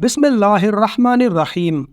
بسم اللہ الرحمن الرحیم۔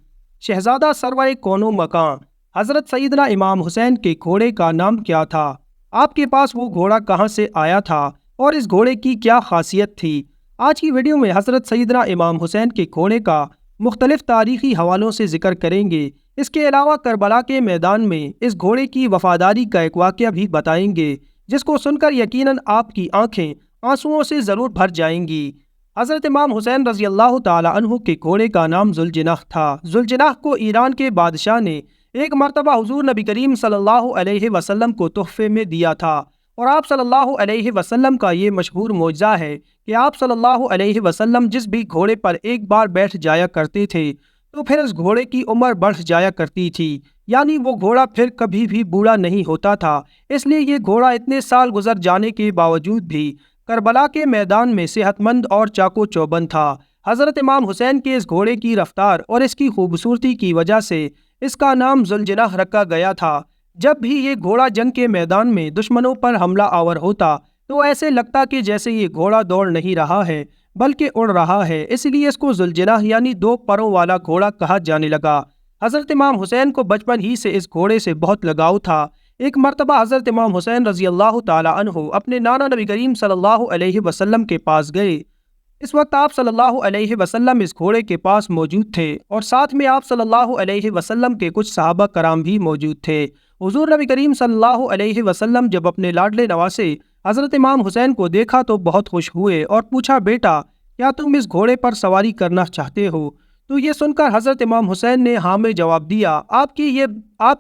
شہزادہ سرور کون و مکان حضرت سیدنا امام حسین کے گھوڑے کا نام کیا تھا؟ آپ کے پاس وہ گھوڑا کہاں سے آیا تھا اور اس گھوڑے کی کیا خاصیت تھی؟ آج کی ویڈیو میں حضرت سیدنا امام حسین کے گھوڑے کا مختلف تاریخی حوالوں سے ذکر کریں گے۔ اس کے علاوہ کربلا کے میدان میں اس گھوڑے کی وفاداری کا ایک واقعہ بھی بتائیں گے، جس کو سن کر یقیناً آپ کی آنکھیں آنسوؤں سے ضرور بھر جائیں گی۔ حضرت امام حسین رضی اللہ تعالی عنہ کے گھوڑے کا نام ذوالجناح تھا۔ ذوالجناح کو ایران کے بادشاہ نے ایک مرتبہ حضور نبی کریم صلی اللہ علیہ وسلم کو تحفے میں دیا تھا، اور آپ صلی اللہ علیہ وسلم کا یہ مشہور معجزہ ہے کہ آپ صلی اللہ علیہ وسلم جس بھی گھوڑے پر ایک بار بیٹھ جایا کرتے تھے تو پھر اس گھوڑے کی عمر بڑھ جایا کرتی تھی، یعنی وہ گھوڑا پھر کبھی بھی بوڑھا نہیں ہوتا تھا۔ اس لیے یہ گھوڑا اتنے سال گزر جانے کے باوجود بھی کربلا کے میدان میں صحت مند اور چاق و چوبند تھا۔ حضرت امام حسین کے اس گھوڑے کی رفتار اور اس کی خوبصورتی کی وجہ سے اس کا نام ذوالجناح رکھا گیا تھا۔ جب بھی یہ گھوڑا جنگ کے میدان میں دشمنوں پر حملہ آور ہوتا تو ایسے لگتا کہ جیسے یہ گھوڑا دوڑ نہیں رہا ہے بلکہ اڑ رہا ہے، اس لیے اس کو ذوالجناح یعنی دو پروں والا گھوڑا کہا جانے لگا۔ حضرت امام حسین کو بچپن ہی سے اس گھوڑے سے بہت لگاؤ تھا۔ ایک مرتبہ حضرت امام حسین رضی اللہ تعالی عنہ اپنے نانا نبی کریم صلی اللہ علیہ وسلم کے پاس گئے۔ اس وقت آپ صلی اللہ علیہ وسلم اس گھوڑے کے پاس موجود تھے، اور ساتھ میں آپ صلی اللہ علیہ وسلم کے کچھ صحابہ کرام بھی موجود تھے۔ حضور نبی کریم صلی اللہ علیہ وسلم جب اپنے لاڈلے نواسے حضرت امام حسین کو دیکھا تو بہت خوش ہوئے اور پوچھا، بیٹا کیا تم اس گھوڑے پر سواری کرنا چاہتے ہو؟ تو یہ سن کر حضرت امام حسین نے ہاں میں جواب دیا۔ آپ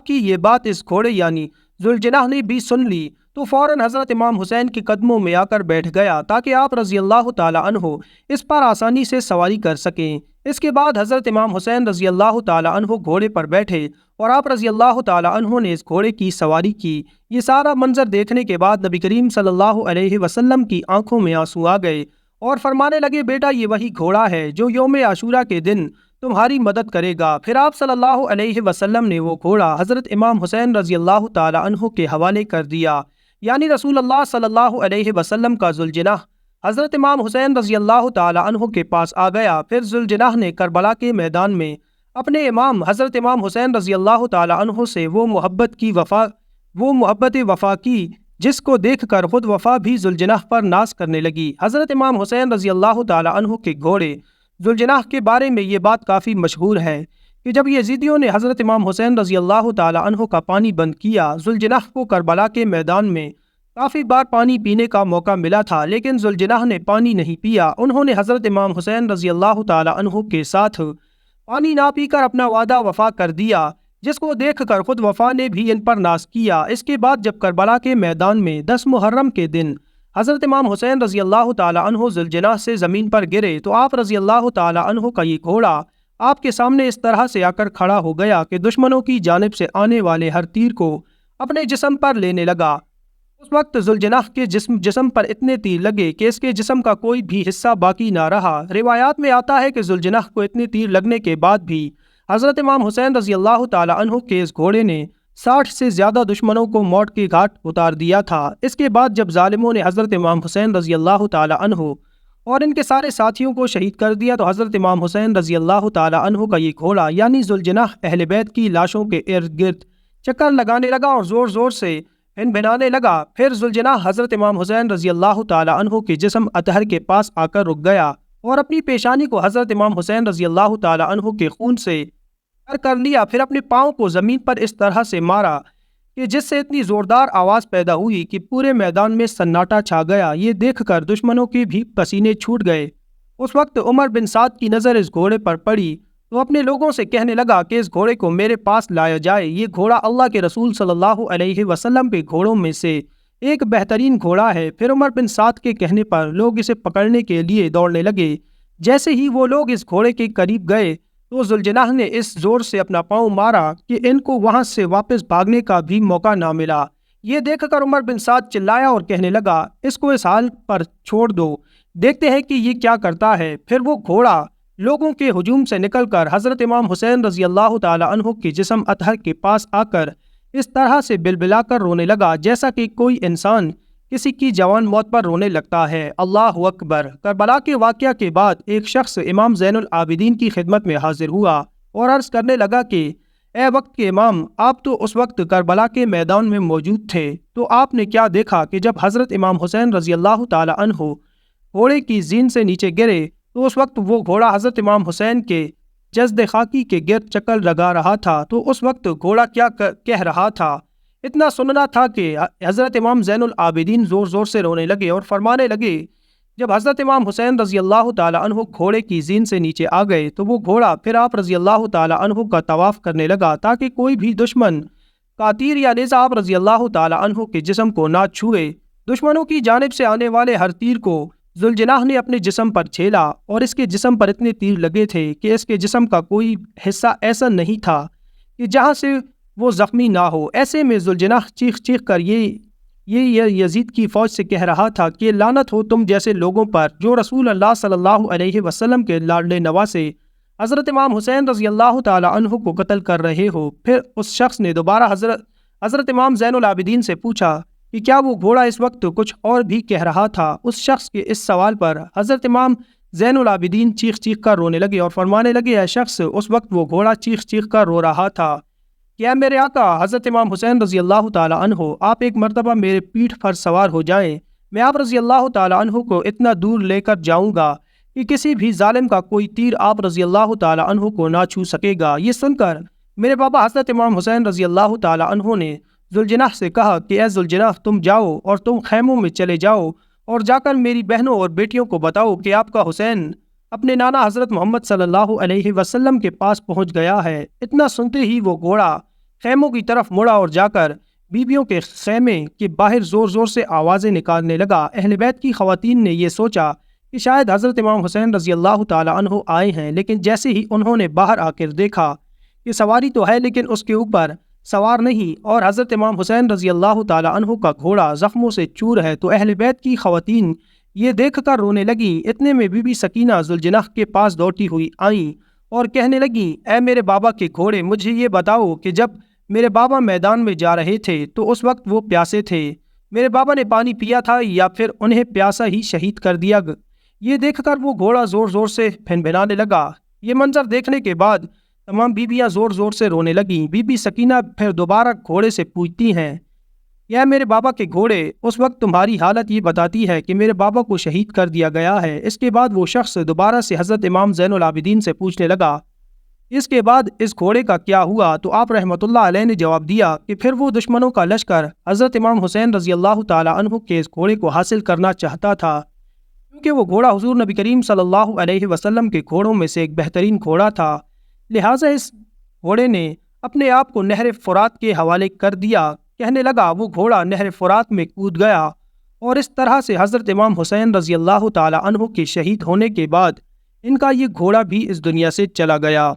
کی یہ بات اس گھوڑے یعنی ذوالجناح نے بھی سن لی تو فوراً حضرت امام حسین کے قدموں میں آ کر بیٹھ گیا تاکہ آپ رضی اللہ تعالی عنہ اس پر آسانی سے سواری کر سکیں۔ اس کے بعد حضرت امام حسین رضی اللہ تعالی عنہ گھوڑے پر بیٹھے اور آپ رضی اللہ تعالی عنہ نے اس گھوڑے کی سواری کی۔ یہ سارا منظر دیکھنے کے بعد نبی کریم صلی اللہ علیہ وسلم کی آنکھوں میں آنسو آ گئے اور فرمانے لگے، بیٹا یہ وہی گھوڑا ہے جو یوم عاشورہ کے دن تمہاری مدد کرے گا۔ پھر آپ صلی اللہ علیہ وسلم نے وہ گھوڑا حضرت امام حسین رضی اللہ تعالی عنہ کے حوالے کر دیا، یعنی رسول اللہ صلی اللہ علیہ وسلم کا ذوالجناح حضرت امام حسین رضی اللہ تعالی عنہ کے پاس آ گیا۔ پھر ذوالجناح نے کربلا کے میدان میں اپنے امام حضرت امام حسین رضی اللہ تعالی عنہ سے وہ محبت وفا کی جس کو دیکھ کر خود وفا بھی ذوالجناح پر ناز کرنے لگی۔ حضرت امام حسین رضی اللہ تعالی عنہ کے گھوڑے ذوالجناح کے بارے میں یہ بات کافی مشہور ہے کہ جب یزیدیوں نے حضرت امام حسین رضی اللہ تعالی عنہ کا پانی بند کیا، ذوالجناح کو کربلا کے میدان میں کافی بار پانی پینے کا موقع ملا تھا، لیکن ذوالجناح نے پانی نہیں پیا۔ انہوں نے حضرت امام حسین رضی اللہ تعالی عنہ کے ساتھ پانی نہ پی کر اپنا وعدہ وفا کر دیا، جس کو دیکھ کر خود وفا نے بھی ان پر ناز کیا۔ اس کے بعد جب کربلا کے میدان میں 10 محرم کے دن حضرت امام حسین رضی اللہ تعالی عنہ ذوالجناح سے زمین پر گرے تو آپ رضی اللہ تعالی عنہ کا یہ گھوڑا آپ کے سامنے اس طرح سے آ کر کھڑا ہو گیا کہ دشمنوں کی جانب سے آنے والے ہر تیر کو اپنے جسم پر لینے لگا۔ اس وقت ذوالجناح کے جسم پر اتنے تیر لگے کہ اس کے جسم کا کوئی بھی حصہ باقی نہ رہا۔ روایات میں آتا ہے کہ ذوالجناح کو اتنے تیر لگنے کے بعد بھی حضرت امام حسین رضی اللہ تعالی عنہ کے اس گھوڑے نے 60 سے زیادہ دشمنوں کو موت کے گھاٹ اتار دیا تھا۔ اس کے بعد جب ظالموں نے حضرت امام حسین رضی اللہ تعالی عنہ اور ان کے سارے ساتھیوں کو شہید کر دیا تو حضرت امام حسین رضی اللہ تعالی عنہ کا یہ گھوڑا یعنی ذوالجناح اہل بیت کی لاشوں کے ارد گرد چکر لگانے لگا اور زور زور سے بھنانے لگا۔ پھر ذوالجناح حضرت امام حسین رضی اللہ تعالی عنہ کے جسم اطہر کے پاس آ کر رک گیا اور اپنی پیشانی کو حضرت امام حسین رضی اللہ تعالی عنہ کے خون سے کر لیا۔ پھر اپنے پاؤں کو زمین پر اس طرح سے مارا کہ جس سے اتنی زوردار آواز پیدا ہوئی کہ پورے میدان میں سناٹا چھا گیا۔ یہ دیکھ کر دشمنوں کے بھی پسینے چھوٹ گئے۔ اس وقت عمر بن سعد کی نظر اس گھوڑے پر پڑی تو اپنے لوگوں سے کہنے لگا کہ اس گھوڑے کو میرے پاس لایا جائے۔ یہ گھوڑا اللہ کے رسول صلی اللہ علیہ وسلم کے گھوڑوں میں سے ایک بہترین گھوڑا ہے۔ پھر عمر بن سعد کے کہنے پر لوگ اسے پکڑنے کے لیے دوڑنے لگے۔ جیسے ہی وہ لوگ اس گھوڑے کے قریب گئے تو ذوالجناح نے اس زور سے اپنا پاؤں مارا کہ ان کو وہاں سے واپس بھاگنے کا بھی موقع نہ ملا۔ یہ دیکھ کر عمر بن سعد چلایا اور کہنے لگا، اس کو اس حال پر چھوڑ دو، دیکھتے ہیں کہ یہ کیا کرتا ہے۔ پھر وہ گھوڑا لوگوں کے ہجوم سے نکل کر حضرت امام حسین رضی اللہ تعالی عنہ کے جسم اطہر کے پاس آ کر اس طرح سے بلبلا کر رونے لگا جیسا کہ کوئی انسان کسی کی جوان موت پر رونے لگتا ہے۔ اللہ اکبر۔ کربلا کے واقعہ کے بعد ایک شخص امام زین العابدین کی خدمت میں حاضر ہوا اور عرض کرنے لگا کہ اے وقت کے امام، آپ تو اس وقت کربلا کے میدان میں موجود تھے، تو آپ نے کیا دیکھا کہ جب حضرت امام حسین رضی اللہ تعالی عنہ گھوڑے کی زین سے نیچے گرے تو اس وقت وہ گھوڑا حضرت امام حسین کے جسد خاکی کے گرد چکر لگا رہا تھا، تو اس وقت گھوڑا کیا کہہ رہا تھا؟ اتنا سننا تھا کہ حضرت امام زین العابدین زور زور سے رونے لگے اور فرمانے لگے، جب حضرت امام حسین رضی اللہ تعالی عنہ گھوڑے کی زین سے نیچے آ گئے تو وہ گھوڑا پھر آپ رضی اللہ تعالی عنہ کا طواف کرنے لگا تاکہ کوئی بھی دشمن کا تیر یا نیزہ آپ رضی اللہ تعالی عنہ کے جسم کو نہ چھوئے۔ دشمنوں کی جانب سے آنے والے ہر تیر کو ذوالجناح نے اپنے جسم پر چھیلا اور اس کے جسم پر اتنے تیر لگے تھے کہ اس کے جسم کا کوئی حصہ ایسا نہیں تھا کہ جہاں سے وہ زخمی نہ ہو۔ ایسے میں ذوالجناح چیخ چیخ کر یہ یزید کی فوج سے کہہ رہا تھا کہ لعنت ہو تم جیسے لوگوں پر جو رسول اللہ صلی اللہ علیہ وسلم کے لاڈلے نواسے حضرت امام حسین رضی اللہ تعالی عنہ کو قتل کر رہے ہو۔ پھر اس شخص نے دوبارہ حضرت امام زین العابدین سے پوچھا کہ کیا وہ گھوڑا اس وقت کچھ اور بھی کہہ رہا تھا؟ اس شخص کے اس سوال پر حضرت امام زین العابدین چیخ چیخ کر رونے لگے اور فرمانے لگے، اے شخص، اس وقت وہ گھوڑا چیخ چیخ کر رو رہا تھا کہ اے میرے آقا حضرت امام حسین رضی اللہ تعالی عنہ، آپ ایک مرتبہ میرے پیٹھ پر سوار ہو جائیں، میں آپ رضی اللہ تعالی عنہ کو اتنا دور لے کر جاؤں گا کہ کسی بھی ظالم کا کوئی تیر آپ رضی اللہ تعالی عنہ کو نہ چھو سکے گا۔ یہ سن کر میرے بابا حضرت امام حسین رضی اللہ تعالی عنہ نے ذوالجناح سے کہا کہ اے ذوالجناح، تم جاؤ اور تم خیموں میں چلے جاؤ اور جا کر میری بہنوں اور بیٹیوں کو بتاؤ کہ آپ کا حسین اپنے نانا حضرت محمد صلی اللہ علیہ وسلم کے پاس پہنچ گیا ہے۔ اتنا سنتے ہی وہ گھوڑا خیموں کی طرف مڑا اور جا کر بیبیوں کے خیمے کے باہر زور زور سے آوازیں نکالنے لگا۔ اہل بیت کی خواتین نے یہ سوچا کہ شاید حضرت امام حسین رضی اللہ تعالی عنہ آئے ہیں، لیکن جیسے ہی انہوں نے باہر آ کر دیکھا کہ سواری تو ہے لیکن اس کے اوپر سوار نہیں اور حضرت امام حسین رضی اللہ تعالی عنہ کا گھوڑا زخموں سے چور ہے، تو اہل بیت کی خواتین یہ دیکھ کر رونے لگی۔ اتنے میں بی بی سکینہ ذوالجناح کے پاس دوڑتی ہوئی آئیں اور کہنے لگی، اے میرے بابا کے گھوڑے، مجھے یہ بتاؤ کہ جب میرے بابا میدان میں جا رہے تھے تو اس وقت وہ پیاسے تھے، میرے بابا نے پانی پیا تھا یا پھر انہیں پیاسا ہی شہید کر دیا۔ یہ دیکھ کر وہ گھوڑا زور زور سے پھنپھنانے لگا۔ یہ منظر دیکھنے کے بعد تمام بیویاں زور زور سے رونے لگیں۔ بی بی سکینہ پھر دوبارہ گھوڑے سے پوچھتی ہیں، یا میرے بابا کے گھوڑے، اس وقت تمہاری حالت یہ بتاتی ہے کہ میرے بابا کو شہید کر دیا گیا ہے۔ اس کے بعد وہ شخص دوبارہ سے حضرت امام زین العابدین سے پوچھنے لگا، اس کے بعد اس گھوڑے کا کیا ہوا؟ تو آپ رحمۃ اللہ علیہ نے جواب دیا کہ پھر وہ دشمنوں کا لشکر حضرت امام حسین رضی اللہ تعالی عنہ کے اس گھوڑے کو حاصل کرنا چاہتا تھا، کیونکہ وہ گھوڑا حضور نبی کریم صلی اللہ علیہ وسلم کے گھوڑوں میں سے ایک بہترین گھوڑا تھا، لہٰذا اس گھوڑے نے اپنے آپ کو نہر فرات کے حوالے کر دیا۔ کہنے لگا، وہ گھوڑا نہر فرات میں کود گیا اور اس طرح سے حضرت امام حسین رضی اللہ تعالی عنہ کے شہید ہونے کے بعد ان کا یہ گھوڑا بھی اس دنیا سے چلا گیا۔